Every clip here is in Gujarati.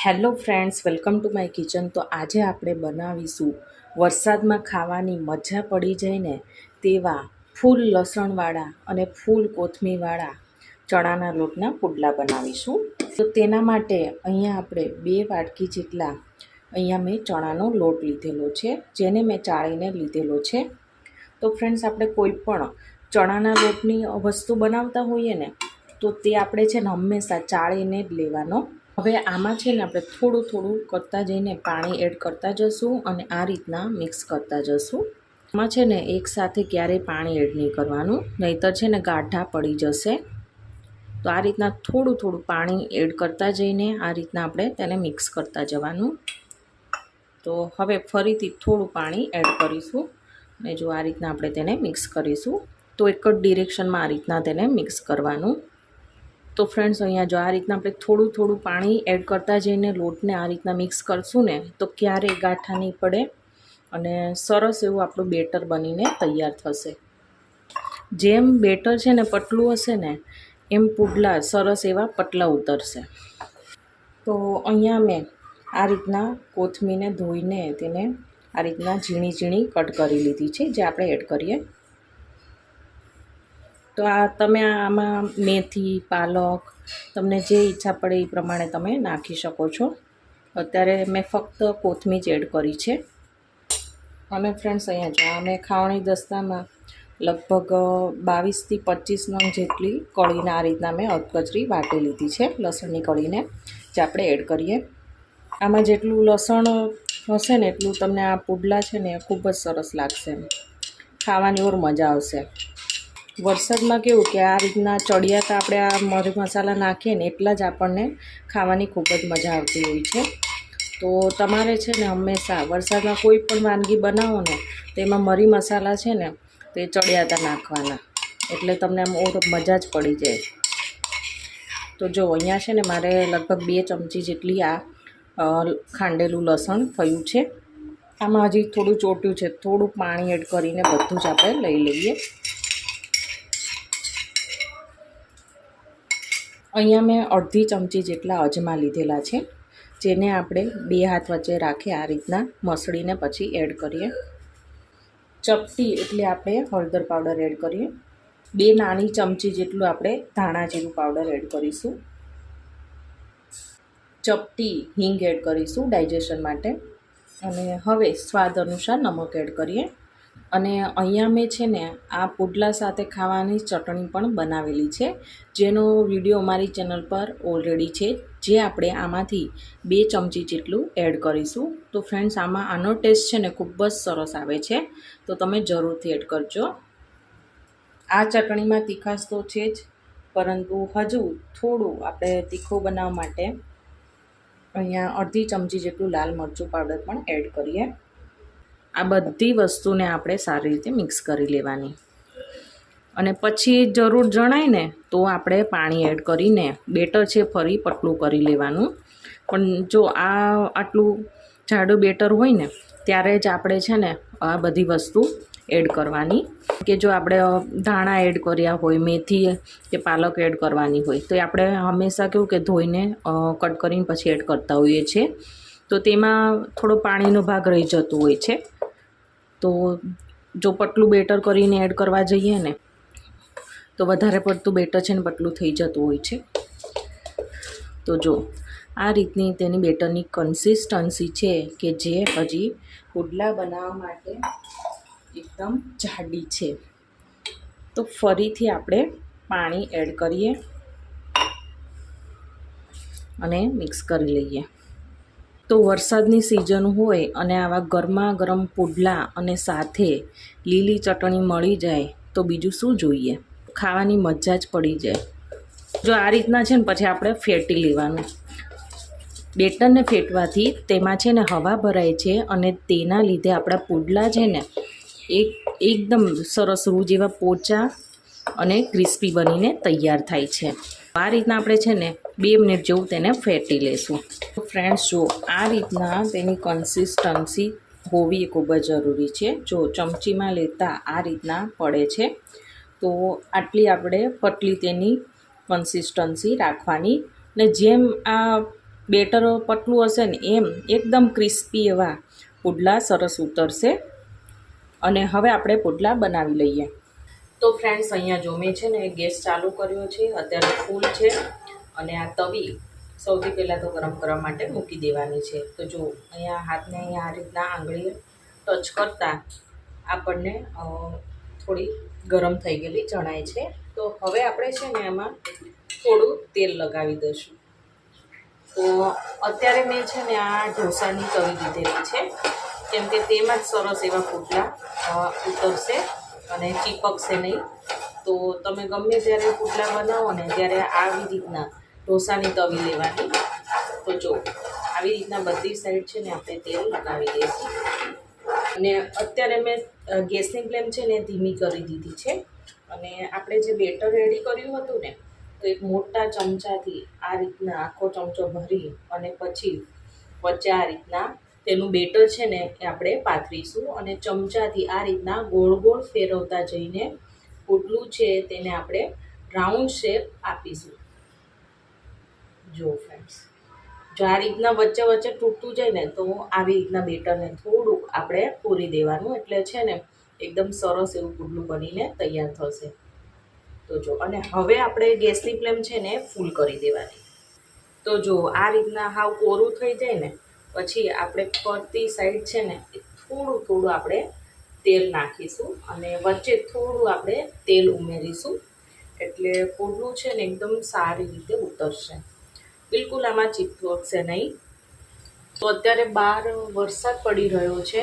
Hello friends, welcome to my kitchen. તો આજે આપણે બનાવીશું વરસાદમાં ખાવાની મજા પડી જાય ને તેવા ફૂલ લસણવાળા અને ફૂલ કોથમીરવાળા ચણાના લોટના પુડલા બનાવીશું. તો તેના માટે અહીંયા આપણે 2 વાટકી જેટલા અહીંયા મેં ચણાનો લોટ લીધેલો છે, જેને મેં ચાળીને લીધેલો છે. તો ફ્રેન્ડ્સ, આપણે કોઈ પણ ચણાના લોટની વસ્તુ બનાવતા હોઈએ ને તો તે આપણે છે ને હંમેશા ચાળીને જ લેવાનો. હવે આમાં છે ને આપણે થોડું થોડું કરતા જઈને પાણી એડ કરતા જશું અને આ રીતના મિક્સ કરતા જશું. આમાં છે ને એકસાથે ક્યારેય પાણી એડ નહીં કરવાનું, નહીંતર છે ને ગાંઠા પડી જશે. તો આ રીતના થોડું થોડું પાણી એડ કરતા જઈને આ રીતના આપણે તેને મિક્સ કરતા જવાનું. તો હવે ફરીથી થોડું પાણી એડ કરીશું અને જો આ રીતના આપણે તેને મિક્સ કરીશું. તો એક જ ડિરેક્શનમાં આ રીતના તેને મિક્સ કરવાનું. તો ફ્રેન્ડ્સ, અહીંયા જો આ રીતના આપણે થોડું થોડું પાણી એડ કરતા જઈને લોટને આ રીતના મિક્સ કરશું ને તો ક્યારેય ગાંઠા નહીં પડે અને સરસ એવું આપણું બેટર બનીને તૈયાર થશે. જેમ બેટર છે ને પતલું હશે ને એમ પુડલા સરસ એવા પતલા ઉતરશે. તો અહીંયા મેં આ રીતના કોથમીરને ધોઈને તેને આ રીતના ઝીણી ઝીણી કટ કરી લીધી છે, જે આપણે એડ કરીએ. તો આ તમે આમાં મેથી, પાલક, તમને જે ઈચ્છા પડે એ પ્રમાણે તમે નાખી શકો છો. અત્યારે મેં ફક્ત કોથમીર જ એડ કરી છે. અને ફ્રેન્ડ્સ, અહીંયા જો મેં ખાવણી દસ્તામાં લગભગ 22 થી 25 નંગ જેટલી કળીને આ રીતના મેં અધકચરી વાટી લીધી છે, લસણની કળીને, જે આપણે એડ કરીએ. આમાં જેટલું લસણ હશે ને એટલું તમને આ પુડલા છે ને ખૂબ જ સરસ લાગશે, ખાવાની ઓર મજા આવશે. વરસાદમાં કેવું કે આ રીતના ચડિયાતા આપણે આ મરી મસાલા નાખીએ ને એટલા જ આપણને ખાવાની ખૂબ જ મજા આવતી હોય છે. તો તમારે છે ને હંમેશા વરસાદમાં કોઈ પણ વાનગી બનાવો ને તો એમાં મરી મસાલા છે ને તે ચડિયાતા નાખવાના, એટલે તમને આમ ઓર મજા જ પડી જાય. તો જો અહીંયા છે ને મારે લગભગ 2 ચમચી જેટલી આ ખાંડેલું લસણ થયું છે. આમાં હજી થોડું ચોટ્યું છે, થોડું પાણી એડ કરીને બધું જ આપણે લઈ લઈએ. અહીંયા મેં અડધી ચમચી જેટલા અજમા લીધેલા છે, જેને આપણે 2 હાથ વચ્ચે રાખી આ રીતના મસળીને પછી એડ કરીએ. ચપટી એટલે આપણે હળદર પાવડર એડ કરીએ. 2 નાની ચમચી જેટલું આપણે ધાણા જીરું પાવડર એડ કરીશું. ચપટી હિંગ એડ કરીશું ડાયજેશન માટે. અને હવે સ્વાદ અનુસાર નમક એડ કરીએ. અને અહીંયા મેં છે ને આ પુડલા સાથે ખાવાની ચટણી પણ બનાવેલી છે, જેનો વિડીયો અમારી ચેનલ પર ઓલરેડી છે, જે આપણે આમાંથી 2 ચમચી જેટલું એડ કરીશું. તો ફ્રેન્ડ્સ, આનો ટેસ્ટ છે ને ખૂબ જ સરસ આવે છે, તો તમે જરૂરથી એડ કરજો. આ ચટણીમાં તીખાશ તો છે જ, પરંતુ હજુ થોડું આપણે તીખું બનાવવા માટે અહીંયા અડધી ચમચી જેટલું લાલ મરચું પાવડર પણ એડ કરીએ. આ બધી વસ્તુને આપણે સારી રીતે મિક્સ કરી લેવાની. અને પછી જરૂર જણાય ને તો આપણે પાણી એડ કરીને બેટર છે ફરી પતલું કરી લેવાનું. પણ જો આટલું જાડું બેટર હોય ને ત્યારે જ આપણે છે ને આ બધી વસ્તુ એડ કરવાની. કે જો આપણે ધાણા એડ કર્યા હોય, મેથી કે પાલક એડ કરવાની હોય તો એ આપણે હંમેશા કેવું કે ધોઈને કટ કરીને પછી એડ કરતા હોઈએ છીએ, તો તેમાં થોડો પાણીનો ભાગ રહી જતો હોય છે. તો જો પતલું બેટર કરીને એડ કરવા જઈએ ને તો વધારે પડતું બેટર છે ને પતલું થઈ જતું હોય છે. તો જો આ રીતની તેની બેટરની કન્સિસ્ટન્સી છે કે જે હજી પુડલા બનાવવા માટે એકદમ જાડી છે. તો ફરીથી આપણે પાણી એડ કરીએ અને મિક્સ કરી લઈએ. તો વરસાદની સિઝન હોય અને આવા ગરમા ગરમ પુડલા અને સાથે લીલી ચટણી મળી જાય તો બીજું શું જોઈએ, ખાવાની મજા જ પડી જાય. જો આ રીતના છે ને પછી આપણે ફેટી લેવાનું. બેટરને ફેટવાથી તેમાં છે ને હવા ભરાય છે અને તેના લીધે આપણા પુડલા છે ને એકદમ સરસ રૂ જેવા પોચા અને ક્રિસ્પી બનીને તૈયાર થાય છે. આ રીતના આપણે છે ને 2 મિનિટ જેવું તેને ફેટી લઈશું. ફ્રેન્ડ્સ, જો આ રીતના તેની કન્સિસ્ટન્સી હોવી ખૂબ જ જરૂરી છે. જો ચમચીમાં લેતા આ રીતના પડે છે તો આટલી આપણે પતલી તેની કન્સિસ્ટન્સી રાખવાની. ને જેમ આ બેટર પતલું હશે ને એમ એકદમ ક્રિસ્પી એવા પુડલા સરસ ઉતરશે. અને હવે આપણે પુડલા બનાવી લઈએ. તો ફ્રેન્ડ્સ, અહીંયા જો મેં છે ને ગેસ ચાલુ કર્યો છે, અત્યારે ફૂલ છે. અને આ તવી સૌથી પહેલાં તો ગરમ કરવા માટે મૂકી દેવાની છે. તો જો અહીંયા હાથને અહીંયા આ રીતના આંગળીએ ટચ કરતાં આપણને થોડી ગરમ થઈ ગયેલી જણાય છે. તો હવે આપણે છે ને એમાં થોડું તેલ લગાવી દઈશું. તો અત્યારે મેં છે ને આ ઢોસાની તવી લીધેલી છે, કેમ કે તેમાં જ સરસ એવા પુડલા ઉતરશે અને ચીપકશે નહીં. તો તમે ગમે ત્યારે પુડલા બનાવો ને ત્યારે આવી રીતના ઢોસાની તવી લેવાની. તો જો આવી રીતના બધી સાઈડ છે ને આપણે તેલ લગાવી દઈશું. અને અત્યારે મેં ગેસની ફ્લેમ છે ને ધીમી કરી દીધી છે. અને આપણે જે બેટર રેડી કર્યું હતું ને, તો એક મોટા ચમચાથી આ રીતના આખો ચમચો ભરી અને પછી વચ્ચે આ રીતના તેનું બેટર છે ને એ આપણે પાથરીશું. અને ચમચાથી આ રીતના ગોળ ગોળ ફેરવતા જઈને પુડલું છે તેને આપણે રાઉન્ડ શેપ આપીશું. જો ફ્રેન્ડ્સ, જો આ રીતના વચ્ચે વચ્ચે તૂટતું જાય ને તો આવી રીતના બેટરને થોડુંક આપણે પૂરી દેવાનું, એટલે છે ને એકદમ સરસ એવું પુડલું બનીને તૈયાર થશે. તો જો, અને હવે આપણે ગેસની ફ્લેમ છે ને ફૂલ કરી દેવાની. તો જો આ રીતના હાવ કોરું થઈ જાય ને પછી આપણે ફરતી સાઈડ છે ને થોડું થોડું આપણે તેલ નાખીશું અને વચ્ચે થોડું આપણે તેલ ઉમેરીશું, એટલે પુડલું છે ને એકદમ સારી રીતે ઉતરશે. બિલકુલ આમાં ચીપકશે નહીં. તો અત્યારે બહાર વરસાદ પડી રહ્યો છે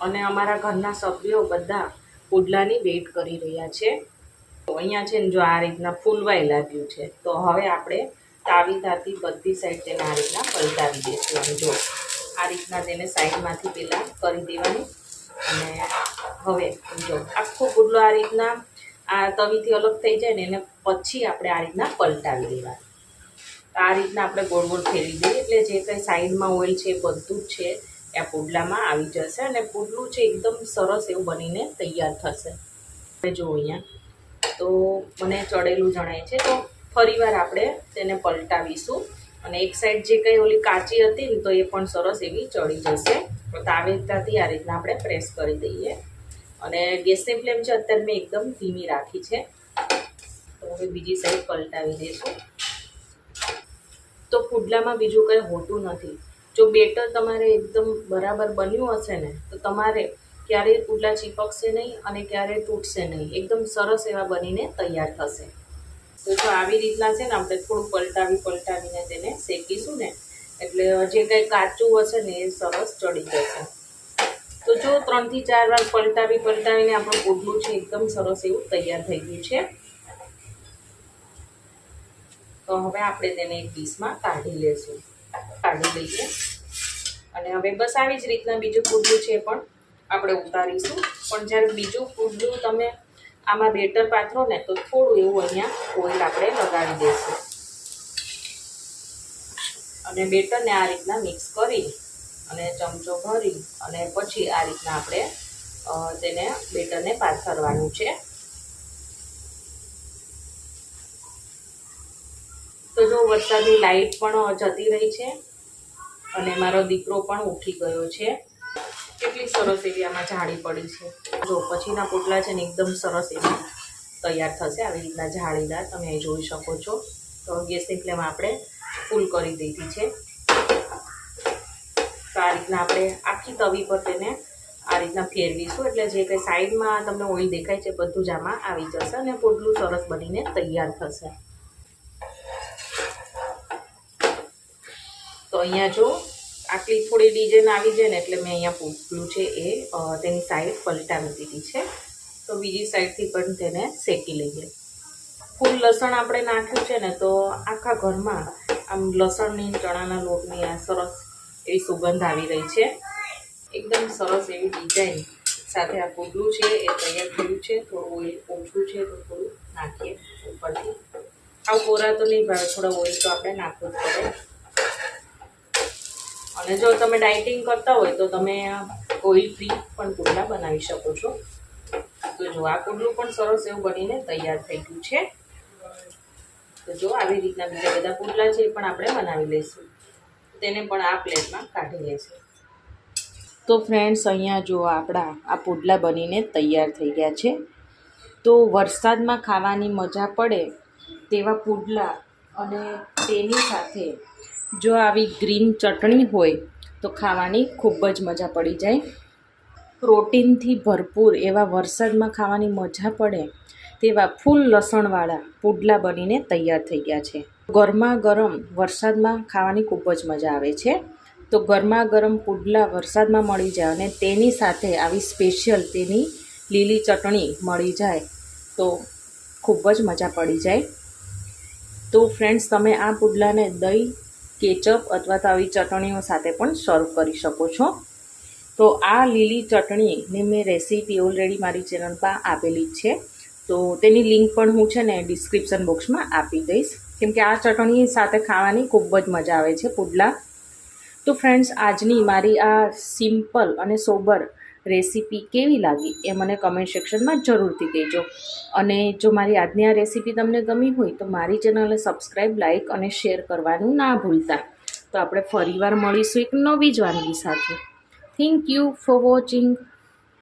અને અમારા ઘરના સભ્યો બધા પુડલાની વેઇટ કરી રહ્યા છે. તો અહીંયા છે ને જો આ રીતના ફૂલવાઈ લાગ્યું છે. તો હવે આપણે તાવીતાથી બધી સાઈડ તેને આ રીતના પલટાવી દઈશું. અને જો આ રીતના તેને સાઈડમાંથી પહેલાં કરી દેવાની. અને હવે જો આખો પુડલો આ રીતના આ તવીથી અલગ થઈ જાય ને એને પછી આપણે આ રીતના પલટાવી દેવાનું. આ રીતના આપણે ગોળ ગોળ ફેરવી દઈએ એટલે જે કંઈ સાઈડમાં ઓઇલ છે બધું જ છે એ પુડલામાં આવી જશે અને પુડલું છે એકદમ સરસ એવું બનીને તૈયાર થશે. હવે જો અહીંયા તો મને ચડેલું જણાય છે, તો ફરીવાર આપણે તેને પલટાવીશું. અને એક સાઈડ જે કંઈ ઓલી કાચી હતી ને તો એ પણ સરસ એવી ચડી જશે. તો તાવેતાથી આ રીતના આપણે પ્રેસ કરી દઈએ. અને ગેસની ફ્લેમ છે અત્યારે મેં એકદમ ધીમી રાખી છે. તો હવે બીજી સાઈડ પલટાવી દઈશું. તો પુડલામાં બીજું કંઈ હોતું નથી. જો બેટર તમારે એકદમ બરાબર બન્યું હશે ને તો તમારે ક્યારેય પુડલા ચીપકશે નહીં અને ક્યારેય તૂટશે નહીં. એકદમ સરસ એવા બનીને તૈયાર થશે. તો જો આવી રીતના છે ને આપણે થોડું પલટાવીને તેને શેકીશું ને એટલે જે કંઈ કાચું હશે ને એ સરસ ચડી જશે. તો જો 3 થી 4 વાર પલટાવીને આપણું પુડલું છે એકદમ સરસ એવું તૈયાર થઈ ગયું છે. તો હવે આપણે તેને એક ડીશમાં કાઢી લઈએ. અને હવે બસ આવી જ રીતના બીજું પુડલું છે પણ આપણે ઉતારીશું. પણ જ્યારે બીજું પુડલું તમે આમાં બેટર પાથરો ને તો થોડું એવું અહીંયા ઓઇલ આપણે લગાવી દઈશું. અને બેટરને આ રીતના મિક્સ કરી અને ચમચો ભરી અને પછી આ રીતના આપણે તેને બેટરને પાથરવાનું છે. તો જો વરસાદની લાઇટ પણ જતી રહી છે અને મારો દીકરો પણ ઉઠી ગયો છે. કેટલી સરસ એવી આમાં જાળી પડી છે. જો પછીના પુડલા છે ને એકદમ સરસ એવી તૈયાર થશે, આવી રીતના જાળીદાર તમે અહીં જોઈ શકો છો. તો ગેસની ફ્લેમ આપણે ફૂલ કરી દીધી છે. તો આ રીતના આપણે આખી તવી પર તેને આ રીતના ફેરવીશું એટલે જે કંઈ સાઈડમાં તમને ઓઇલ દેખાય છે બધું જ આમાં આવી જશે અને પુડલું સરસ બનીને તૈયાર થશે. તો અહીંયા જો આટલી થોડી ડિઝાઇન આવી જાય ને એટલે મેં અહીંયા પુડલું છે એ તેની સાઈડ પલટાવી દીધી છે. તો બીજી સાઈડથી પણ તેને શેકી લઈએ. ફૂલ લસણ આપણે નાખ્યું છે ને તો આખા ઘરમાં આમ લસણની ચણાના લોટની આ સરસ એવી સુગંધ આવી રહી છે. એકદમ સરસ એવી ડિઝાઇન સાથે આ પુડલું છે એ તૈયાર થયું છે. થોડું ઓઇલ ઓછું છે તો થોડું નાખીએ ઉપરથી. આવું કોરા તો નહીં ભાવે, થોડા ઓઇલ તો આપણે નાખવું જ પડે. અને જો તમે ડાયટિંગ કરતા હોય તો તમે ઓઇલ ફ્રી પણ પુડલા બનાવી શકો છો. તો જો આ પુડલું પણ સરસ એવું બનીને તૈયાર થઈ ગયું છે. તો જો આવી રીતના બીજા બધા પુડલા છે એ પણ આપણે બનાવી લઈશું. તેને પણ આ પ્લેટમાં કાઢી લેશું. તો ફ્રેન્ડ્સ, અહીંયા જો આપણા આ પુડલા બનીને તૈયાર થઈ ગયા છે. તો વરસાદમાં ખાવાની મજા પડે તેવા પુડલા અને તેની સાથે જો આવી ગ્રીન ચટણી હોય તો ખાવાની ખૂબ જ મજા પડી જાય. પ્રોટીનથી ભરપૂર એવા વરસાદમાં ખાવાની મજા પડે તેવા ફૂલ લસણવાળા પુડલા બનીને તૈયાર થઈ ગયા છે. ગરમા ગરમ વરસાદમાં ખાવાની ખૂબ જ મજા આવે છે. તો ગરમા ગરમ પુડલા વરસાદમાં મળી જાય અને તેની સાથે આવી સ્પેશિયલ તેની લીલી ચટણી મળી જાય તો ખૂબ જ મજા પડી જાય. તો ફ્રેન્ડ્સ, તમે આ પુડલાને દહીં, કેચઅપ અથવા તો આવી ચટણીઓ સાથે પણ સર્વ કરી શકો છો. તો આ લીલી ચટણીની મેં રેસીપી ઓલરેડી મારી ચેનલ પર આપેલી જ છે. તો તેની લિંક પણ હું છે ને ડિસ્ક્રિપ્શન બોક્સમાં આપી દઈશ, કેમ કે આ ચટણી સાથે ખાવાની ખૂબ જ મજા આવે છે પુડલા. તો ફ્રેન્ડ્સ, આજની મારી આ સિમ્પલ અને સોબર રેસીપી કેવી લાગી એ મને કમેન્ટ સેક્શનમાં જરૂરથી કહેજો. અને જો મારી આજની આ રેસીપી તમને ગમી હોય તો મારી ચેનલને સબસ્ક્રાઈબ, લાઇક અને શેર કરવાનું ના ભૂલતા. તો આપણે ફરીવાર મળીશું એક નવી જ વાનગી સાથે. Thank you for watching.